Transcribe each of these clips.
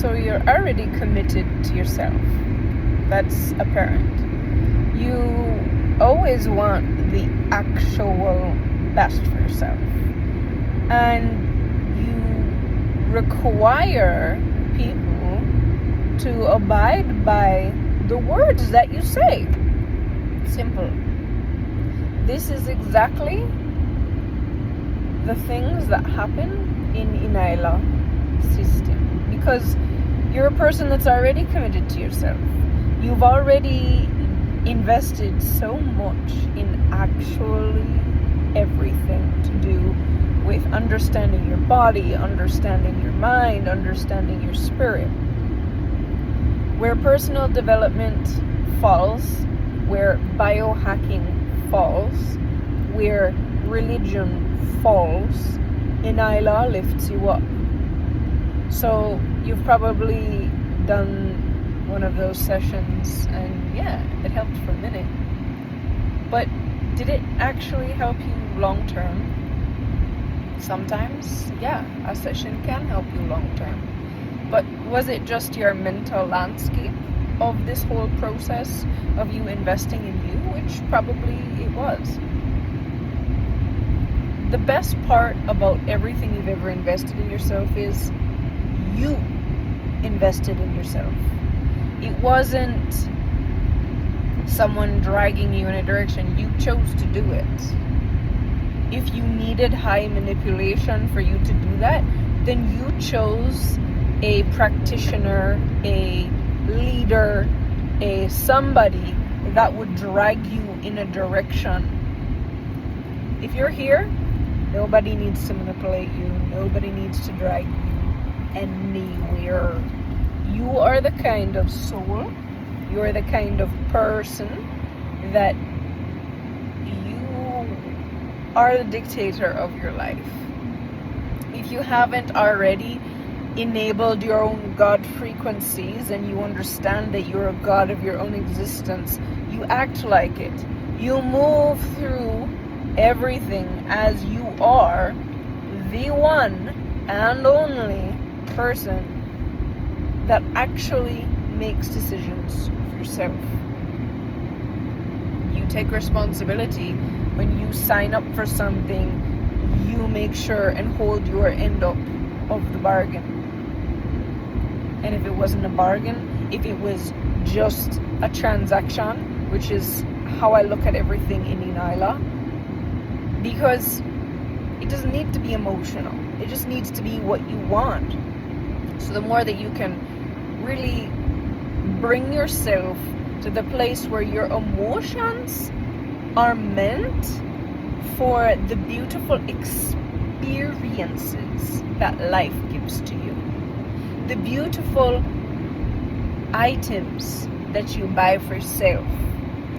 So you're already committed to yourself. That's apparent. You always want the actual best for yourself. And you require people to abide by the words that you say. Simple. This is exactly the things that happen in ENYELAH system. Because you're a person that's already committed to yourself. You've already invested so much in actually everything to do with understanding your body, understanding your mind, understanding your spirit. Where personal development falls, where biohacking falls, where religion falls, ENYELAH lifts you up. So you've probably done one of those sessions and yeah, it helped for a minute. But did it actually help you long term? Sometimes, yeah, a session can help you long term. But was it just your mental landscape of this whole process of you investing in you? Which probably it was. The best part about everything you've ever invested in yourself is you invested in yourself. It wasn't someone dragging you in a direction. You chose to do it. If you needed high manipulation for you to do that, then you chose a practitioner, a leader, a somebody that would drag you in a direction. If you're here, nobody needs to manipulate you. Nobody needs to drag you anywhere. You are the kind of soul, you are the kind of person that you are the dictator of your life. If you haven't already enabled your own God frequencies and you understand that you're a God of your own existence, you act like it. You move through everything as you are the one and only person that actually makes decisions for yourself. You take responsibility. When you sign up for something, you make sure and hold your end up of the bargain. And if it wasn't a bargain, if it was just a transaction, which is how I look at everything in ENYELAH, because it doesn't need to be emotional. It just needs to be what you want. So the more that you can really bring yourself to the place where your emotions are meant for the beautiful experiences that life gives to you. The beautiful items that you buy for yourself.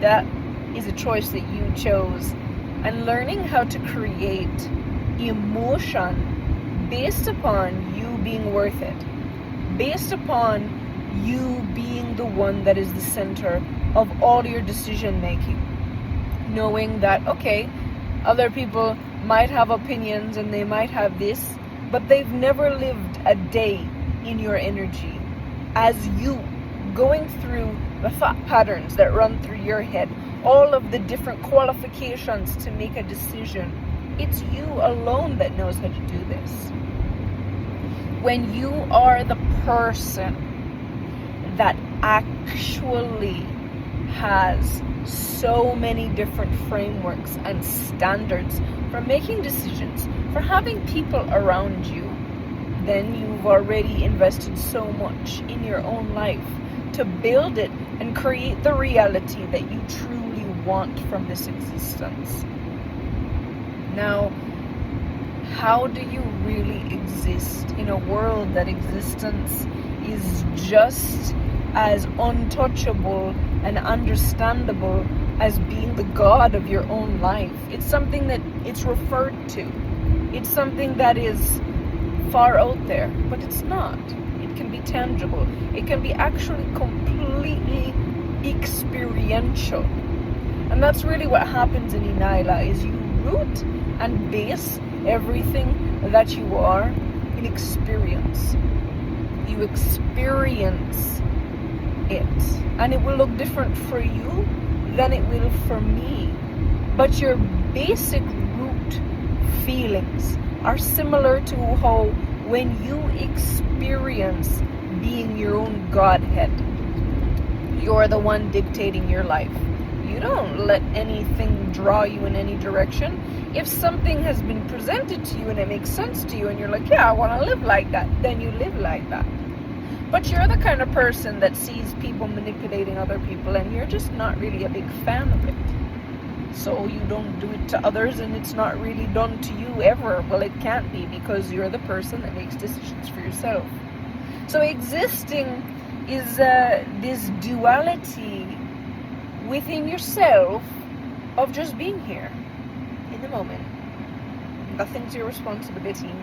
That is a choice that you chose. And learning how to create emotion based upon you being worth it. Based upon you being the one that is the center of all your decision making. Knowing that, okay, other people might have opinions and they might have this, but they've never lived a day in your energy as you, going through the thought patterns that run through your head, all of the different qualifications to make a decision. It's you alone that knows how to do this. When you are the person that actually has so many different frameworks and standards for making decisions, for having people around you, then you've already invested so much in your own life to build it and create the reality that you truly want from this existence. Now, how do you really exist in a world that existence is just as untouchable and understandable as being the God of your own life? It's something that it's referred to. It's something that is far out there, but it's not. It can be tangible. It can be actually completely experiential. And that's really what happens in ENYELAH, is you root and base everything that you are in experience. You experience it. And it will look different for you than it will for me. But your basic root feelings are similar to how when you experience being your own Godhead, you're the one dictating your life. You don't let anything draw you in any direction. If something has been presented to you and it makes sense to you and you're like, yeah, I want to live like that, then you live like that. But you're the kind of person that sees people manipulating other people and you're just not really a big fan of it. So you don't do it to others and it's not really done to you ever. Well, it can't be because you're the person that makes decisions for yourself. So existing is this duality within yourself of just being here in the moment. Nothing's your responsibility.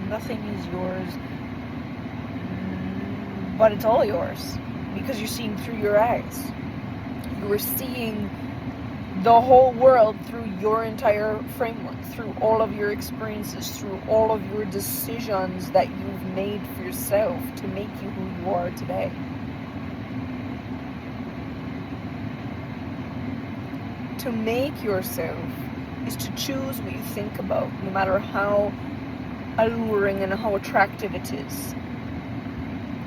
Nothing is yours. But it's all yours because you're seeing through your eyes. You're seeing the whole world through your entire framework, through all of your experiences, through all of your decisions that you've made for yourself to make you who you are today. To make yourself is to choose what you think about, no matter how alluring and how attractive it is.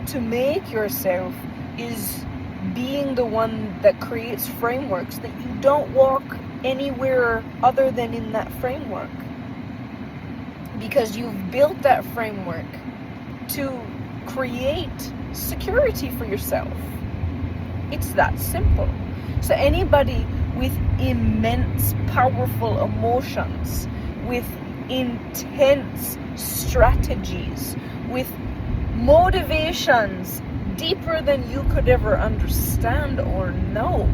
To make yourself is being the one that creates frameworks that you don't walk anywhere other than in that framework. Because you've built that framework to create security for yourself. It's that simple. So anybody with immense, powerful emotions, with intense strategies, with motivations deeper than you could ever understand or know.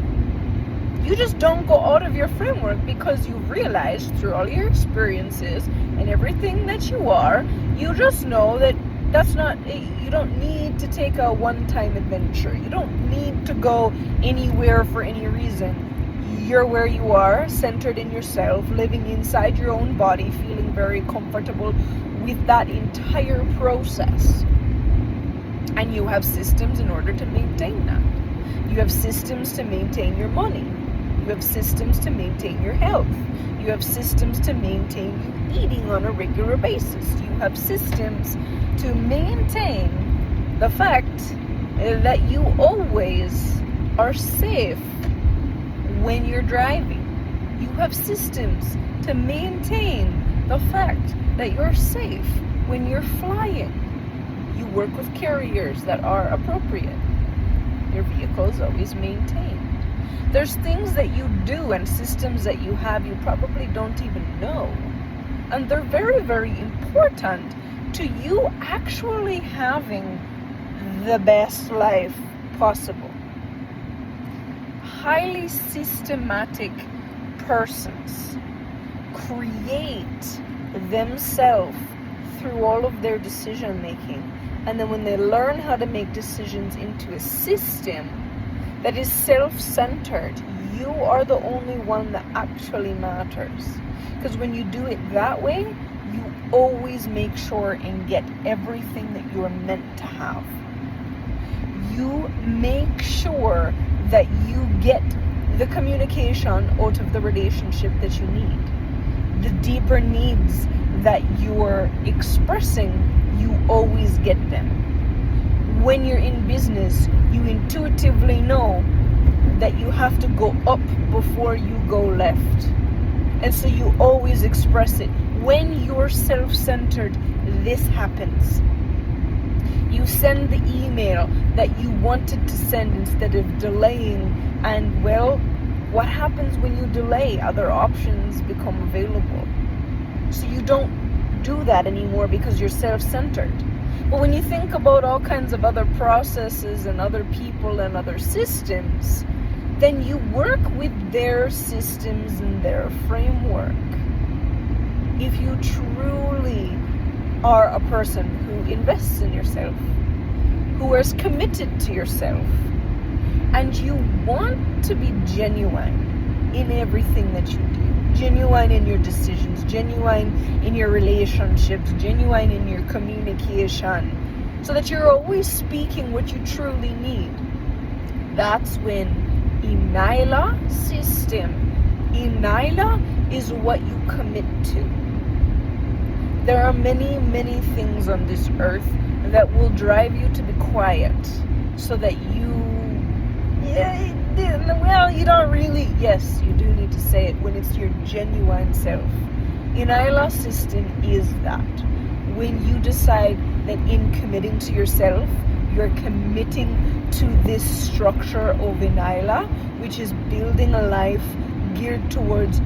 You just don't go out of your framework because you've realized through all your experiences and everything that you are, you just know that that's not, you don't need to take a one-time adventure. You don't need to go anywhere for any reason. You're where you are, centered in yourself, living inside your own body, feeling very comfortable with that entire process. And you have systems in order to maintain that. You have systems to maintain your money. You have systems to maintain your health. You have systems to maintain you eating on a regular basis. You have systems to maintain the fact that you always are safe when you're driving. You have systems to maintain the fact that you're safe when you're flying. You work with carriers that are appropriate. Your vehicle is always maintained. There's things that you do and systems that you have you probably don't even know. And they're very, very important to you actually having the best life possible. Highly systematic persons create themselves through all of their decision making. And then when they learn how to make decisions into a system that is self-centered, you are the only one that actually matters. Because when you do it that way, you always make sure and get everything that you are meant to have. You make sure that you get the communication out of the relationship that you need. The deeper needs that you're expressing, you always get them. When you're in business, you intuitively know that you have to go up before you go left. And so you always express it. When you're self-centered, this happens. You send the email that you wanted to send instead of delaying. And well, what happens when you delay? Other options become available. So you don't do that anymore because you're self-centered. But when you think about all kinds of other processes and other people and other systems, then you work with their systems and their framework. If you truly are a person who invests in yourself, who is committed to yourself, and you want to be genuine in everything that you do, genuine in your decisions, genuine in your relationships, genuine in your communication, so that you're always speaking what you truly need. That's when ENYELAH system. ENYELAH is what you commit to. There are many, many things on this earth that will drive you to be quiet so that you, you don't really, yes, you do need to say it when it's your genuine self. ENYELAH system is that. When you decide that in committing to yourself, you're committing to this structure of ENYELAH, which is building a life geared towards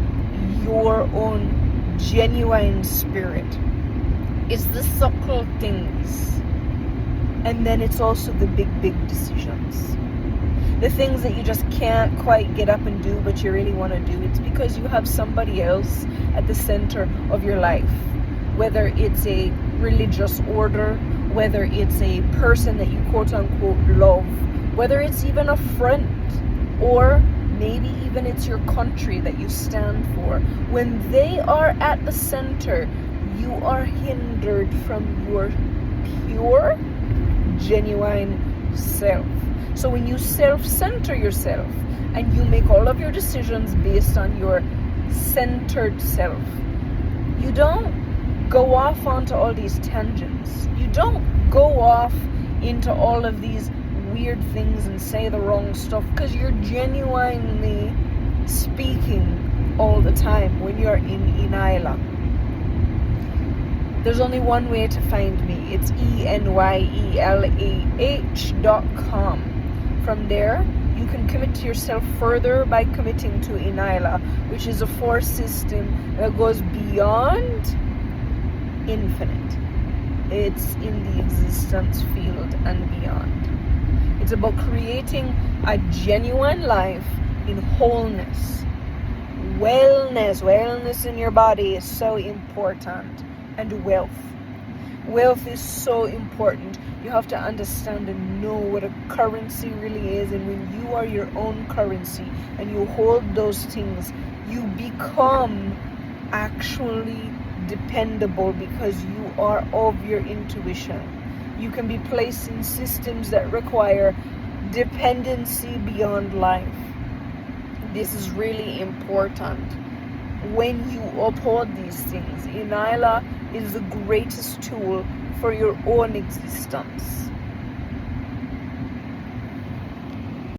your own genuine spirit. It's the subtle things. And then it's also the big, big decisions. The things that you just can't quite get up and do, but you really want to do. It's because you have somebody else at the center of your life. Whether it's a religious order, whether it's a person that you quote unquote love, whether it's even a friend, or maybe even it's your country that you stand for. When they are at the center, you are hindered from your pure, genuine self. So when you self-center yourself and you make all of your decisions based on your centered self, you don't go off onto all these tangents. You don't go off into all of these weird things and say the wrong stuff, because you're genuinely speaking all the time when you're in ENYELAH. There's only one way to find me. It's ENYELAH.com. From there, you can commit to yourself further by committing to ENYELAH, which is a force system that goes beyond infinite. It's in the existence field and beyond. It's about creating a genuine life in wholeness. Wellness in your body is so important. And wealth is so important. You have to understand and know what a currency really is, and when you are your own currency and you hold those things, you become actually dependable because you are of your intuition. You can be placed in systems that require dependency beyond life. This is really important. When you uphold these things, ENYELAH is the greatest tool for your own existence.